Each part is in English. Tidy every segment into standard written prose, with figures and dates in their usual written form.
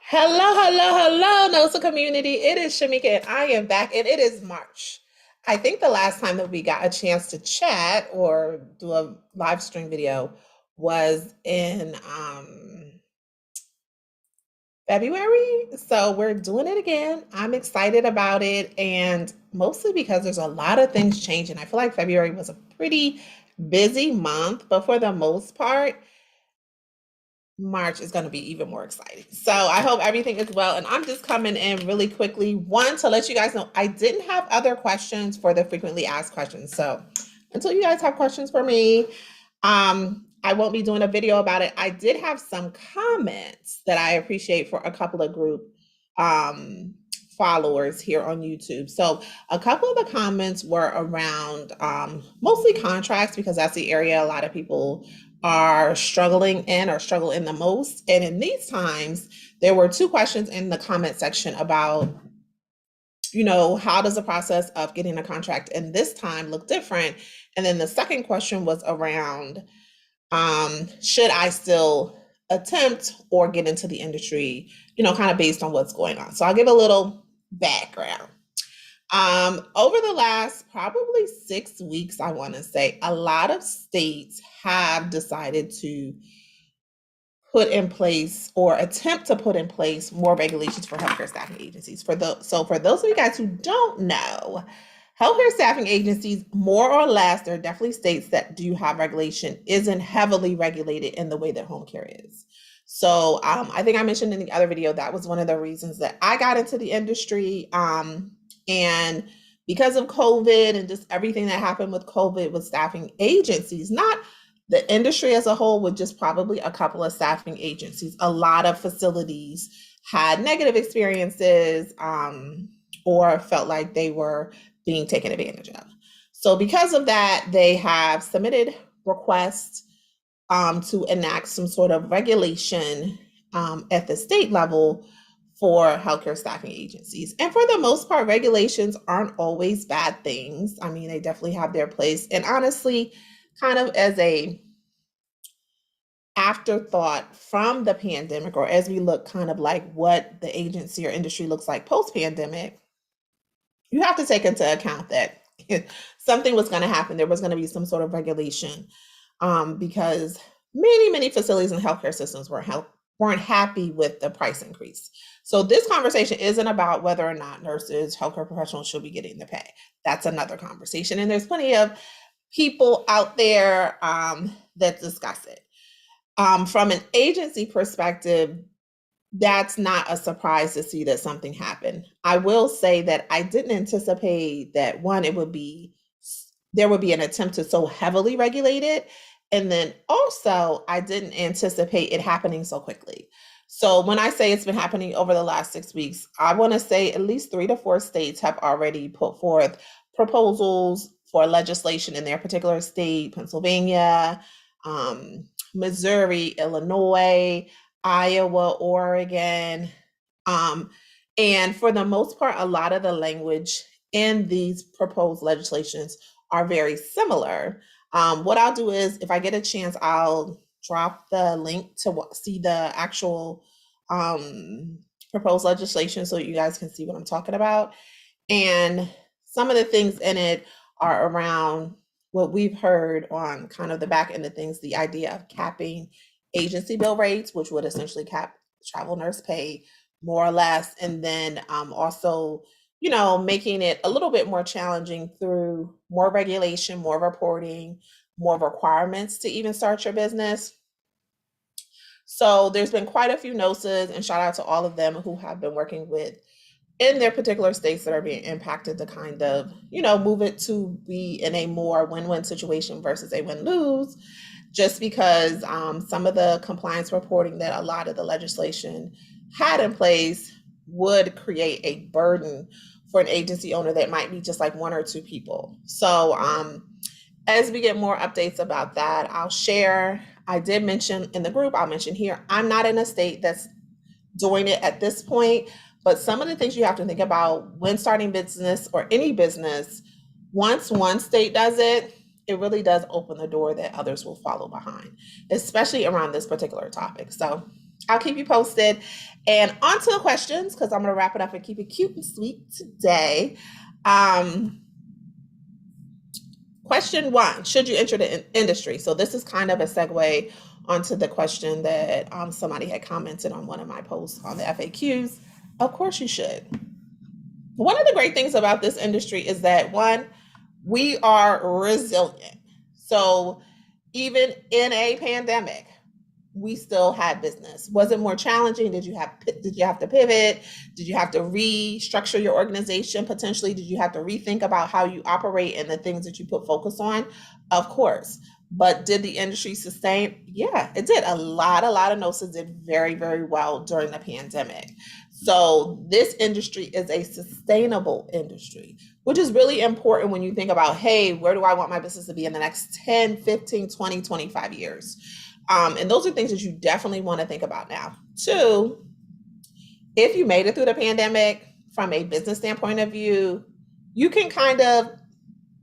Hello, NOSA community. It is Shamika and I am back, and it is March. I think the last time that we got a chance to chat or do a live stream video was in February. So we're doing it again. I'm excited about it, and mostly because there's a lot of things changing. I feel like February was a pretty busy month, but for the most part, March is going to be even more exciting. So I hope everything is well. And I'm just coming in really quickly. One, to let you guys know, I didn't have other questions for the frequently asked questions. So until you guys have questions for me, I won't be doing a video about it. I did have some comments that I appreciate for a couple of group um, followers here on YouTube. So a couple of the comments were around mostly contracts because that's the area a lot of people are struggling in or struggle in the most. And in these times, there were two questions in the comment section about, how does the process of getting a contract in this time look different? And then the second question was around, should I still attempt or get into the industry, kind of based on what's going on. So I'll give a little background. Over the last probably 6 weeks, I want to say, a lot of states have decided to put in place or attempt to put in place more regulations for healthcare staffing agencies. For those of you guys who don't know, healthcare staffing agencies, more or less, there are definitely states that do have regulation, isn't heavily regulated in the way that home care is. So I think I mentioned in the other video that was one of the reasons that I got into the industry. And because of COVID and just everything that happened with COVID with staffing agencies, not the industry as a whole, with just probably a couple of staffing agencies, a lot of facilities had negative experiences or felt like they were being taken advantage of. So because of that, they have submitted requests to enact some sort of regulation at the state level for healthcare staffing agencies. And for the most part, regulations aren't always bad things. I mean, they definitely have their place. And honestly, kind of as a afterthought from the pandemic, or as we look kind of like what the agency or industry looks like post-pandemic, you have to take into account that something was going to happen. There was going to be some sort of regulation because many facilities and healthcare systems weren't happy with the price increase. So this conversation isn't about whether or not nurses, healthcare professionals should be getting the pay. That's another conversation. And there's plenty of people out there that discuss it. From an agency perspective, that's not a surprise to see that something happened. I will say that I didn't anticipate that one, there would be an attempt to so heavily regulate it. And then also, I didn't anticipate it happening so quickly. So when I say it's been happening over the last 6 weeks, I want to say at least 3 to 4 states have already put forth proposals for legislation in their particular state: Pennsylvania, Missouri, Illinois, Iowa, Oregon. And for the most part, a lot of the language in these proposed legislations are very similar. What I'll do is, if I get a chance, I'll drop the link to see the actual proposed legislation so you guys can see what I'm talking about. And some of the things in it are around what we've heard on kind of the back end of things, the idea of capping agency bill rates, which would essentially cap travel nurse pay more or less, and then also, making it a little bit more challenging through more regulation, more reporting, more requirements to even start your business. So there's been quite a few NOSAs, and shout out to all of them who have been working with in their particular states that are being impacted to kind of, move it to be in a more win-win situation versus a win-lose, just because some of the compliance reporting that a lot of the legislation had in place would create a burden for an agency owner that might be just like 1 or 2 people. So as we get more updates about that, I'll share. I did mention in the group, I'll mention here, I'm not in a state that's doing it at this point, but some of the things you have to think about when starting business or any business, once one state does it, it really does open the door that others will follow behind, especially around this particular topic. So I'll keep you posted. And on to the questions, because I'm going to wrap it up and keep it cute and sweet today. Question one, should you enter the industry? So this is kind of a segue onto the question that somebody had commented on one of my posts on the FAQs. Of course you should. One of the great things about this industry is that, one, we are resilient. So even in a pandemic, we still had business. Was it more challenging? Did you have to pivot? Did you have to restructure your organization potentially? Did you have to rethink about how you operate and the things that you put focus on? Of course. But did the industry sustain? Yeah, it did. A lot of NOSAs did very, very well during the pandemic. So this industry is a sustainable industry, which is really important when you think about, hey, where do I want my business to be in the next 10, 15, 20, 25 years? And those are things that you definitely want to think about now. Two, if you made it through the pandemic from a business standpoint of view, you can kind of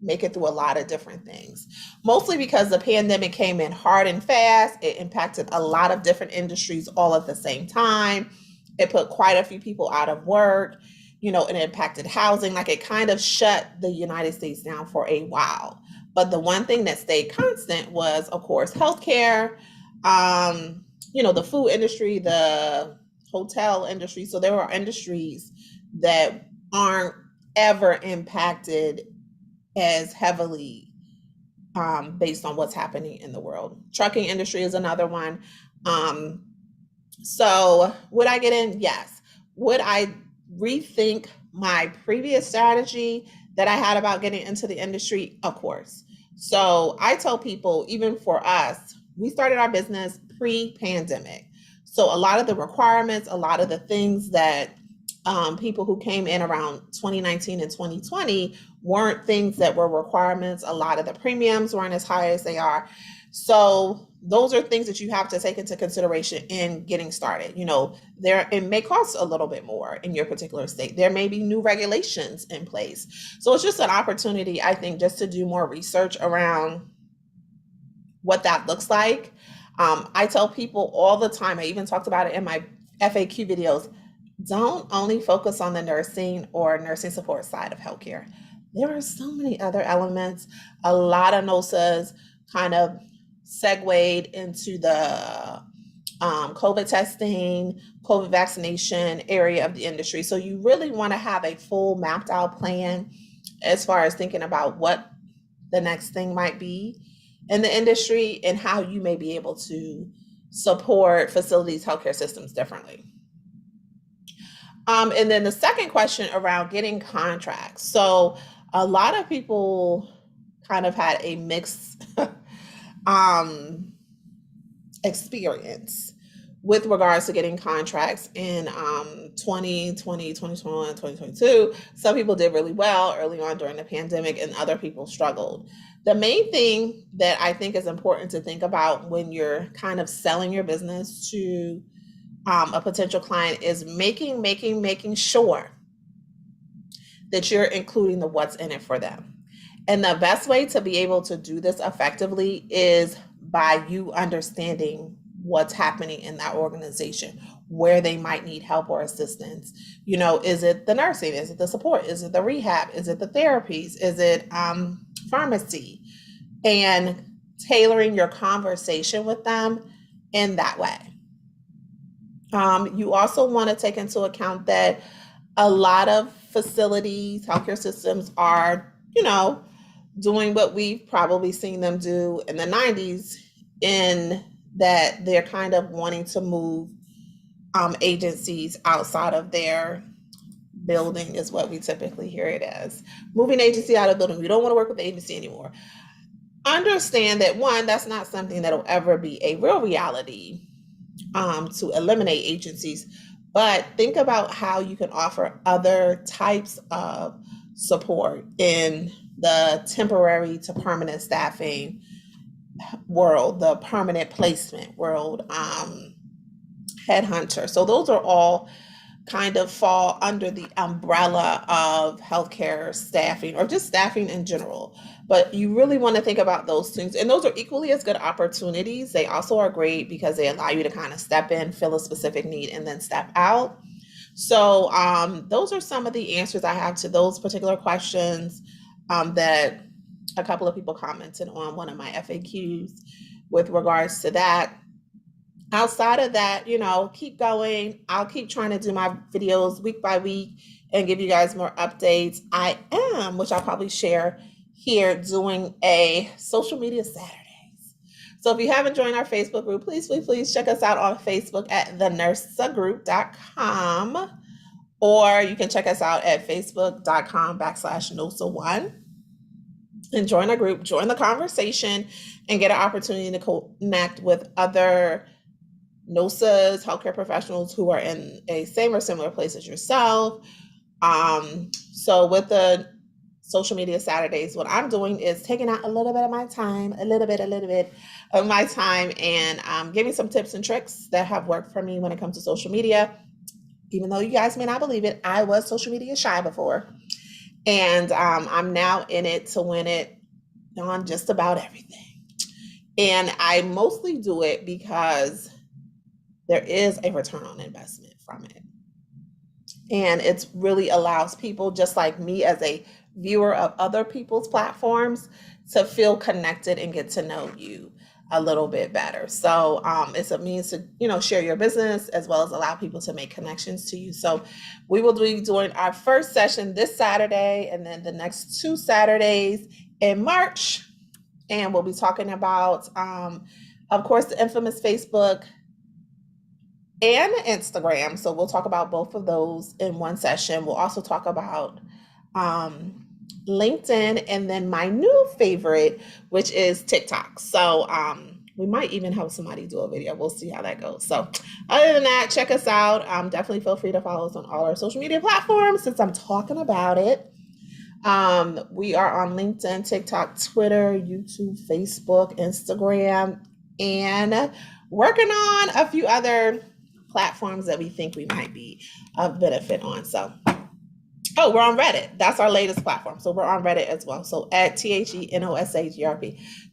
make it through a lot of different things, mostly because the pandemic came in hard and fast. It impacted a lot of different industries all at the same time. It put quite a few people out of work, it impacted housing. Like, it kind of shut the United States down for a while. But the one thing that stayed constant was, of course, healthcare, the food industry, the hotel industry. So there are industries that aren't ever impacted as heavily based on what's happening in the world. Trucking industry is another one. So would I get in? Yes. Would I rethink my previous strategy that I had about getting into the industry? Of course. So I tell people, even for us, we started our business pre-pandemic. So a lot of the requirements, a lot of the things that people who came in around 2019 and 2020 weren't things that were requirements. A lot of the premiums weren't as high as they are. So those are things that you have to take into consideration in getting started. It may cost a little bit more in your particular state. There may be new regulations in place. So it's just an opportunity, I think, just to do more research around what that looks like. I tell people all the time, I even talked about it in my FAQ videos, don't only focus on the nursing or nursing support side of healthcare. There are so many other elements. A lot of NOSAs kind of segued into the COVID testing, COVID vaccination area of the industry. So you really want to have a full mapped out plan as far as thinking about what the next thing might be in the industry and how you may be able to support facilities, healthcare systems differently. And then the second question around getting contracts. So a lot of people kind of had a mixed experience with regards to getting contracts in 2020, 2021, 2022. Some people did really well early on during the pandemic and other people struggled. The main thing that I think is important to think about when you're kind of selling your business to a potential client is making sure that you're including the what's in it for them. And the best way to be able to do this effectively is by you understanding what's happening in that organization, where they might need help or assistance. Is it the nursing? Is it the support? Is it the rehab? Is it the therapies? Is it pharmacy? And tailoring your conversation with them in that way. You also want to take into account that a lot of facilities, healthcare systems are, doing what we've probably seen them do in the 90s, in that they're kind of wanting to move agencies outside of their building is what we typically hear it as. Moving agency out of the building. We don't want to work with the agency anymore. Understand that, one, that's not something that'll ever be a real reality to eliminate agencies, but think about how you can offer other types of support in the temporary to permanent staffing world, the permanent placement world, headhunter. So those are all kind of fall under the umbrella of healthcare staffing or just staffing in general. But you really want to think about those things. And those are equally as good opportunities. They also are great because they allow you to kind of step in, fill a specific need, and then step out. So, those are some of the answers I have to those particular questions that a couple of people commented on one of my FAQs with regards to that. Outside of that, keep going. I'll keep trying to do my videos week by week and give you guys more updates. I am, which I'll probably share here, doing a social media Saturdays. So if you haven't joined our Facebook group, please, please, please check us out on Facebook at thenursagroup.com, or you can check us out at facebook.com/NOSA1 and join our group, join the conversation, and get an opportunity to connect with other NOSAs, healthcare professionals who are in a same or similar place as yourself. So with the social media Saturdays, what I'm doing is taking out a little bit of my time, a little bit of my time, and giving some tips and tricks that have worked for me when it comes to social media. Even though you guys may not believe it, I was social media shy before. And I'm now in it to win it on just about everything. And I mostly do it because there is a return on investment from it. And it really allows people just like me as a viewer of other people's platforms to feel connected and get to know you a little bit better. So it's a means to, share your business as well as allow people to make connections to you. So we will be doing our first session this Saturday and then the next 2 Saturdays in March. And we'll be talking about, of course, the infamous Facebook and Instagram. So we'll talk about both of those in one session. We'll also talk about LinkedIn, and then my new favorite, which is TikTok. So we might even have somebody do a video. We'll see how that goes. So other than that, check us out. Definitely feel free to follow us on all our social media platforms since I'm talking about it. We are on LinkedIn, TikTok, Twitter, YouTube, Facebook, Instagram, and working on a few other platforms that we think we might be of benefit on. So, we're on Reddit. That's our latest platform. So we're on Reddit as well. So at THENOSAGRP.